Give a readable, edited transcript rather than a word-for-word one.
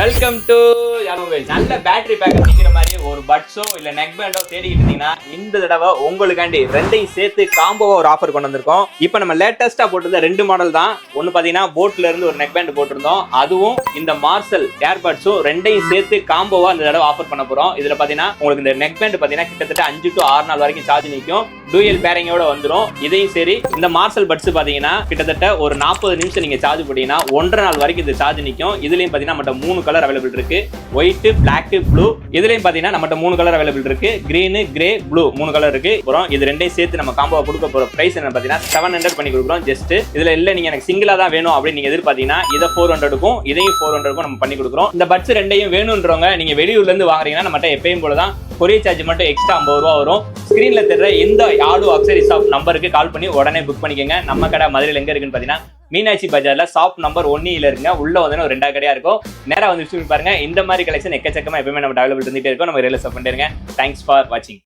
Welcome to mobile. நல்ல battery backup நிக்கிற மாதிரி ஒரு பட்ஸோ இல்ல நெக் பேண்டோ தேடிக்கிட்டு இருந்தீங்கன்னா இந்த தடவை உங்களுக்காண்டி ரெண்டையும் சேர்த்து காம்போவா ஒரு ஆஃபர் கொண்டு வந்திருக்கோம். இப்போ நம்ம லேட்டஸ்டா போட்டிருந்த ரெண்டு மாடல் தான். ஒன்னு பாத்தீங்கன்னா போட்ல இருந்து ஒரு நெக் பேண்ட் போட்டிருந்தோம், அதுவும் இந்த மார்சல் ஏர்பட்ஸும் ரெண்டையும் சேர்த்து காம்போவா இந்த தடவை ஆஃபர் பண்ண போறோம். இதுல பாத்தீங்கன்னா உங்களுக்கு இந்த நெக் பேண்ட் பாத்தீங்கன்னா கிட்டத்தட்ட 5 to 6 நாள் வரைக்கும் சார்ஜ் நிற்கும். டூயல் பேரிங்கோட வந்துடும். இதையும் சரி இந்த மார்சல் பட்ஸ் பாத்தீங்கன்னா கிட்டத்தட்ட ஒரு 40 நிமிஷம் நீங்க சார்ஜ் போட்டீங்கன்னா 1.5 நாள் வரைக்கும் இது சார்ஜ் நிற்கும். இதுலயும் பாத்தீங்கன்னா நம்மகிட்ட 3 கலர் அவைலபிள் இருக்கு, ஒயிட், பிளாக், ப்ளூ. இதுலயும் பாத்தீங்கன்னா நம்மகிட்ட 3 கலர் அவைலபிள் இருக்கு, கிரீன், கிரே, ப்ளூ 3 கலர் இருக்கு. அப்புறம் இது ரெண்டையும் சேர்த்து நம்ம காம்போவா கொடுக்க போற பிரைஸ் என்ன பாத்தீங்கன்னா 700 பண்ணி கொடுக்குறோம். ஜஸ்ட் இதுல இல்ல நீங்க எனக்கு சிங்கிளா தான் வேணும் அப்படின்னு நீங்க எதிர்பார்த்தீங்கன்னா இதை 400க்கும் இதையும் 400க்கும் நம்ம பண்ணி கொடுக்குறோம். இந்த பட்ஸ் ரெண்டையும் வேணும்ன்றவங்க நீங்க வெளியூர்ல இருந்து வாங்குறீங்கன்னா நம்மகிட்ட எப்பயும் போலதான் கொரியர் சார்ஜ் மட்டும் எக்ஸ்ட்ரா 50 ரூபா வரும். ஸ்கிரீன்ல தெரியற இந்த ஆடு அக்சரிஸ் ஷாப் நம்பருக்கு கால் பண்ணி உடனே புக் பண்ணிக்கோங்க. நம்ம கடை மதுரையில் எங்க இருக்குன்னு பாத்தீங்கன்னா மீனாட்சி பஜார்ல ஷாப் நம்பர் 1 இருக்குங்க. உள்ள வந்து ஒரு 2 கடையா இருக்கும். நேரா வந்து பாருங்க. இந்த மாதிரி கலெக்ஷன் எக்கச்சக்கமா எப்பவுமே நம்ம அவைலபிள் இருந்துட்டே இருக்கும். நம்ம ரியலைஸ் பண்ணிருங்க. தேங்க்ஸ் ஃபார் வாட்சிங்.